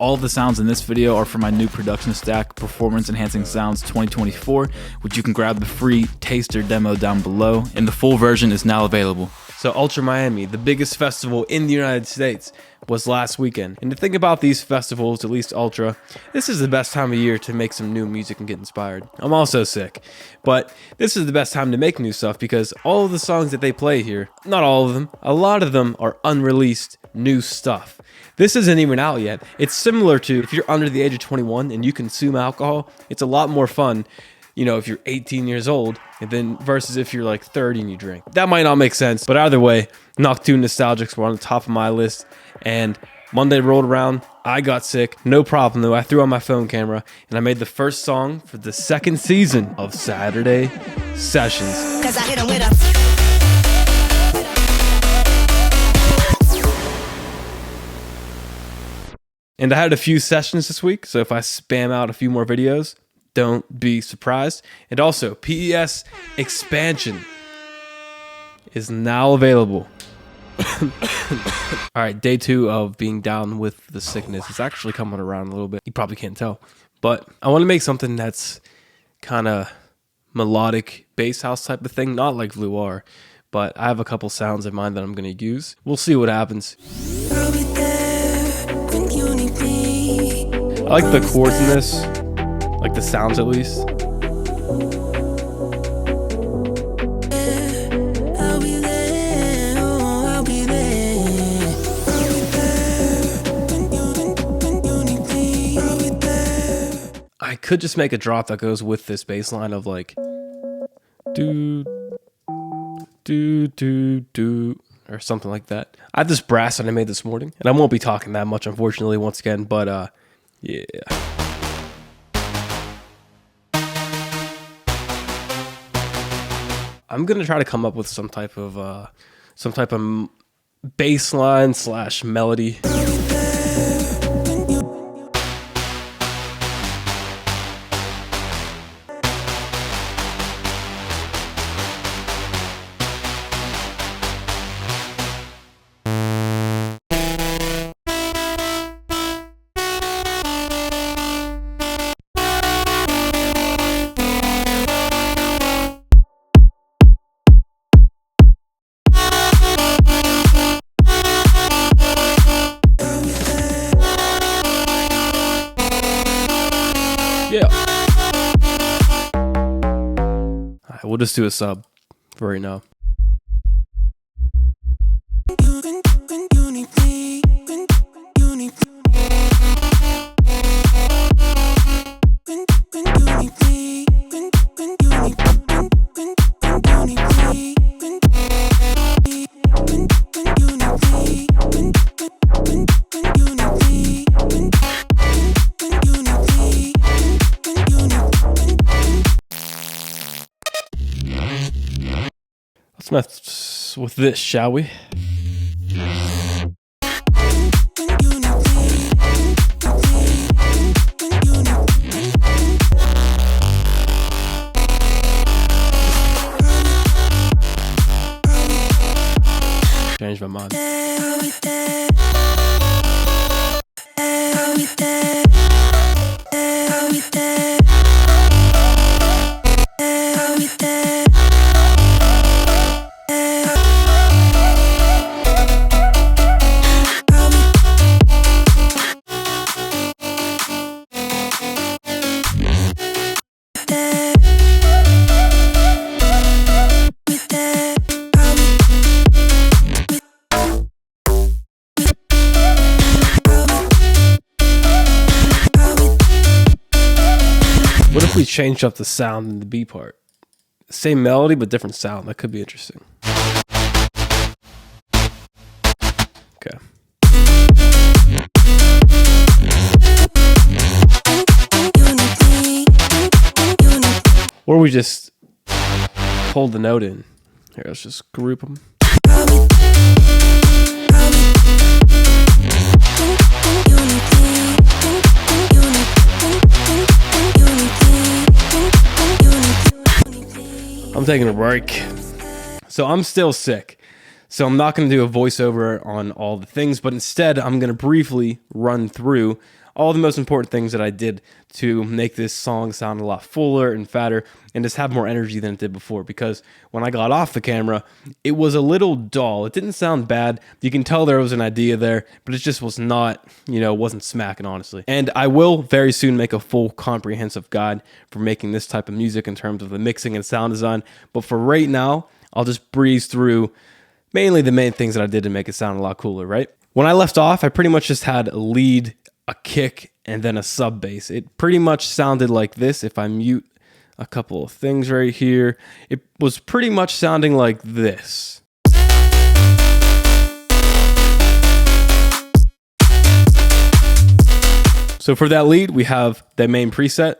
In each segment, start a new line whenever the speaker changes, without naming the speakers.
All of the sounds in this video are from my new production stack, Performance Enhancing Sounds 2024, which you can grab the free taster demo down below, and the full version is now available. So Ultra Miami, the biggest festival in the United States, was last weekend. And to think about these festivals, at least Ultra, this is the best time of year to make some new music and get inspired. I'm also sick, but this is the best time to make new stuff because all of the songs that they play here, not all of them, a lot of them are unreleased new stuff. This isn't even out yet. It's similar to if you're under the age of 21 and you consume alcohol, it's a lot more fun, you know, if you're 18 years old and then versus if you're like 30 and you drink. That might not make sense, but either way, KNOCK2 Nostalgics were on the top of my list, and Monday rolled around, I got sick, no problem though. I threw on my phone camera and I made the first song for the second season of Saturday Sessions. 'Cause I hit 'em with a And I had a few sessions this week, so if I spam out a few more videos, don't be surprised. And also, PES Expansion is now available. All right, day 2 of being down with the sickness. It's actually coming around a little bit. You probably can't tell. But I want to make something that's kind of melodic bass house type of thing, not like Luar, but I have a couple sounds in mind that I'm going to use. We'll see what happens. I like the chords in this, like the sounds at least. I could just make a drop that goes with this bass line of like do do do do or something like that. I have this brass that I made this morning, and I won't be talking that much unfortunately once again, but yeah. I'm gonna try to come up with some type of bass line / melody. Yeah. Alright, we'll just do a sub for right now. Let's mess with this, shall we? Changed my mind. What if we changed up the sound in the B part? Same melody, but different sound. That could be interesting. Okay. Or we just hold the note in. Here, let's just group them. I'm taking a break. So I'm still sick. So I'm not going to do a voiceover on all the things, but instead I'm going to briefly run through
all the most important things that I did to make this song sound a lot fuller and fatter and just have more energy than it did before. Because when I got off the camera, it was a little dull. It didn't sound bad. You can tell there was an idea there, but it just was not, wasn't smacking, honestly. And I will very soon make a full comprehensive guide for making this type of music in terms of the mixing and sound design. But for right now, I'll just breeze through mainly the main things that I did to make it sound a lot cooler, right? When I left off, I pretty much just had a lead, a kick, and then a sub bass. It pretty much sounded like this. If I mute a couple of things right here, it was pretty much sounding like this. So for that lead, we have the main preset.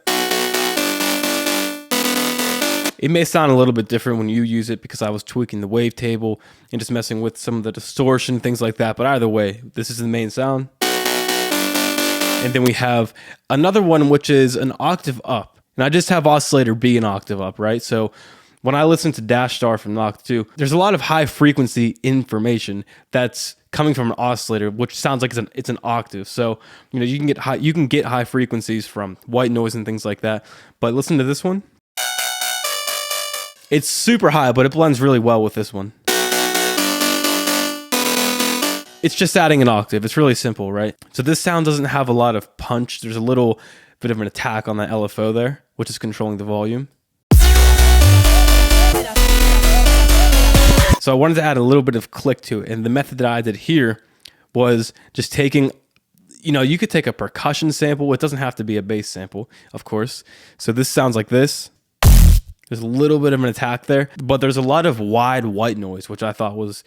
It may sound a little bit different when you use it because I was tweaking the wavetable and just messing with some of the distortion, things like that. But either way, this is the main sound. And then we have another one, which is an octave up. And I just have oscillator be an octave up, right? So when I listen to Dash Star from KNOCK2, there's a lot of high frequency information that's coming from an oscillator, which sounds like it's an octave. So, you can get high frequencies from white noise and things like that. But listen to this one. It's super high, but it blends really well with this one. It's just adding an octave. It's really simple, right? So this sound doesn't have a lot of punch. There's a little bit of an attack on that LFO there, which is controlling the volume. So I wanted to add a little bit of click to it. And the method that I did here was just taking, you could take a percussion sample. It doesn't have to be a bass sample, of course. So this sounds like this. There's a little bit of an attack there, but there's a lot of wide white noise, which I thought was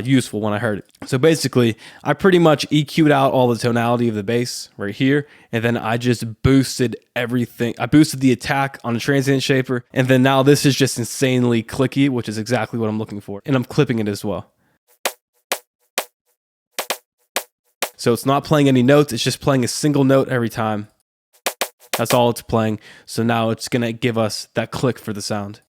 useful when I heard it. So basically, I pretty much EQ'd out all the tonality of the bass right here, and then I just boosted everything. I boosted the attack on a transient shaper, and then now this is just insanely clicky, which is exactly what I'm looking for. And I'm clipping it as well. So it's not playing any notes, it's just playing a single note every time. That's all it's playing. So now it's going to give us that click for the sound.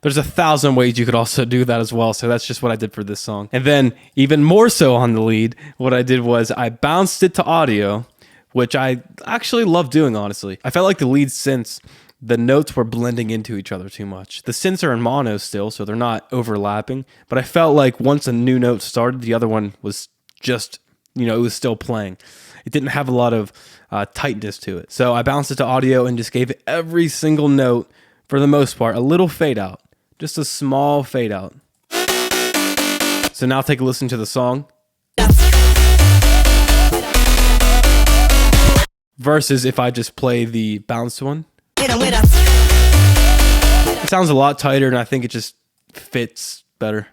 There's 1,000 ways you could also do that as well. So that's just what I did for this song. And then even more so on the lead, what I did was I bounced it to audio, which I actually love doing, honestly. I felt like the lead synths, the notes were blending into each other too much. The synths are in mono still, so they're not overlapping. But I felt like once a new note started, the other one was just, it was still playing. It didn't have a lot of tightness to it. So I bounced it to audio and just gave every single note, for the most part, a little fade out. Just a small fade out. So now take a listen to the song. Versus if I just play the bounced one. It sounds a lot tighter and I think it just fits better.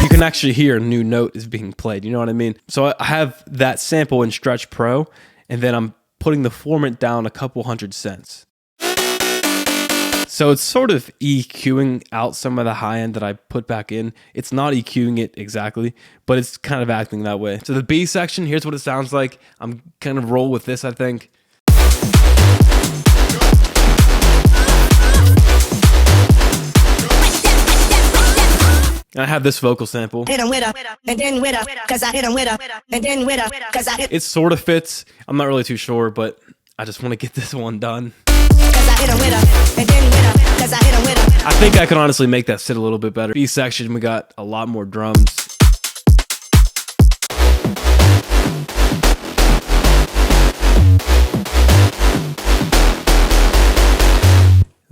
You can actually hear a new note is being played, you know what I mean? So I have that sample in Stretch Pro, and then I'm putting the formant down a couple 100 cents. So it's sort of EQing out some of the high end that I put back in. It's not EQing it exactly, but it's kind of acting that way. So the B section, here's what it sounds like. I'm kind of roll with this, I think. And I have this vocal sample. It sort of fits. I'm not really too sure, but I just want to get this one done. I think I can honestly make that sit a little bit better. B section, we got a lot more drums.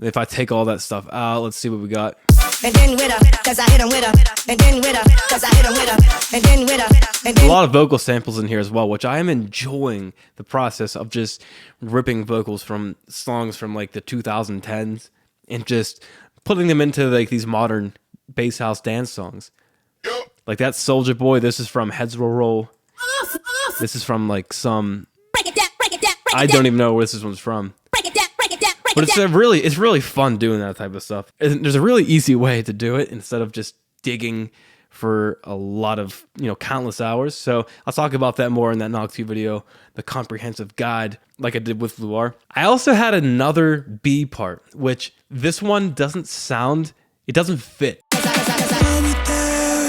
If I take all that stuff out, let's see what we got. And then with her, cause I hit him with her. And then with her, cause I hit him with her. And then with her. A lot of vocal samples in here as well, which I am enjoying the process of just ripping vocals from songs from like the 2010s and just putting them into like these modern bass house dance songs. Like that Soulja Boy, this is from Heads Will Roll. This is from like some, I don't even know where this one's from. But it's really fun doing that type of stuff. And there's a really easy way to do it instead of just digging for a lot of, countless hours. So I'll talk about that more in that KNOCK2 video, the comprehensive guide, like I did with Luar. I also had another B part, which this one doesn't fit.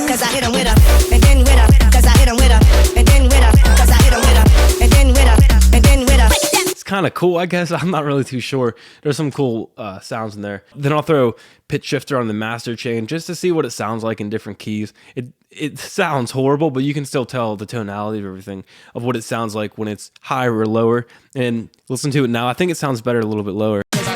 cause I hit 'em with a, and then with a, cause I hit 'em with a, and then with a, cause I hit 'em with a, and then with a, and then with a.
It's kind of cool, I guess. I'm not really too sure. There's some cool sounds in there. Then I'll throw pitch shifter on the master chain just to see what it sounds like in different keys. It sounds horrible, but you can still tell the tonality of everything, of what it sounds like when it's higher or lower. And listen to it now. I think it sounds better a little bit lower.
Cause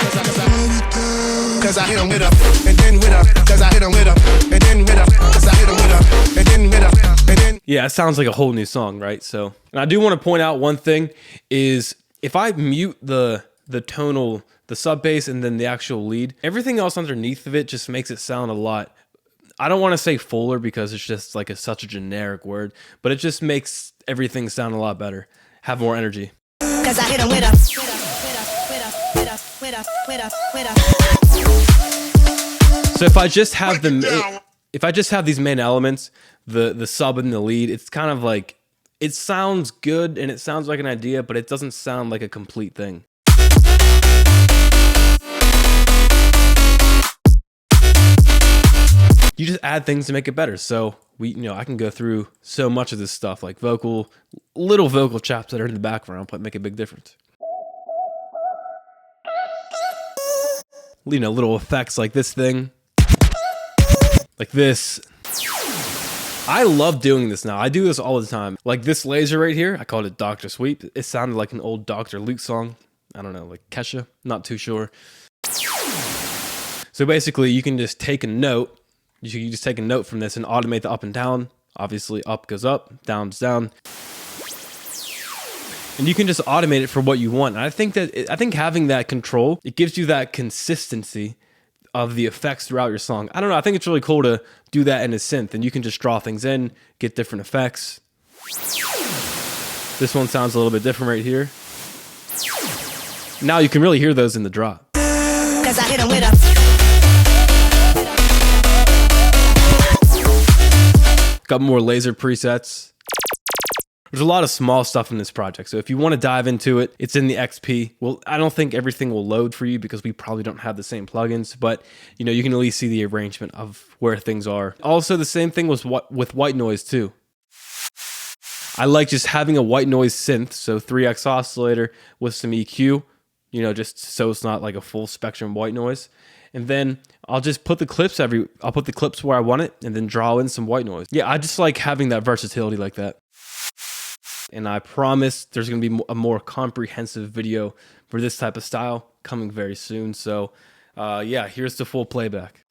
I hit 'em with a, and then with a, cause I hit 'em with a, and then with a, cause I hit 'em with a, and then with a, and then.
Yeah, it sounds like a whole new song, right? So, and I do want to point out one thing is if I mute the tonal, the sub bass, and then the actual lead, everything else underneath of it just makes it sound a lot. I don't want to say fuller because it's just like such a generic word, but it just makes everything sound a lot better, have more energy.
Cause I hit 'em with a,
So if I just have these main elements, the sub and the lead, it's kind of like, it sounds good and it sounds like an idea, but it doesn't sound like a complete thing. You just add things to make it better. So I can go through so much of this stuff, like little vocal chops that are in the background, but make a big difference. Little effects like this thing, like this. I love doing this now. I do this all the time. Like this laser right here, I called it Dr. Sweep. It sounded like an old Dr. Luke song. I don't know, like Kesha, not too sure. So basically you can just take a note. You can just take a note from this and automate the up and down. Obviously up goes up, down's down. And you can just automate it for what you want. And I think having that control, it gives you that consistency of the effects throughout your song. I don't know, I think it's really cool to do that in a synth, and you can just draw things in, get different effects. This one sounds a little bit different right here. Now you can really hear those in the drop.
cause I hit 'em with a.
Got more laser presets. There's a lot of small stuff in this project, so if you want to dive into it, it's in the XP. Well, I don't think everything will load for you because we probably don't have the same plugins, but you can at least see the arrangement of where things are. Also, the same thing was with white noise too. I like just having a white noise synth, so 3x oscillator with some EQ, just so it's not like a full spectrum white noise. And then I'll just put the clips I'll put the clips where I want it and then draw in some white noise. Yeah, I just like having that versatility like that. And I promise there's going to be a more comprehensive video for this type of style coming very soon. So yeah, here's the full playback.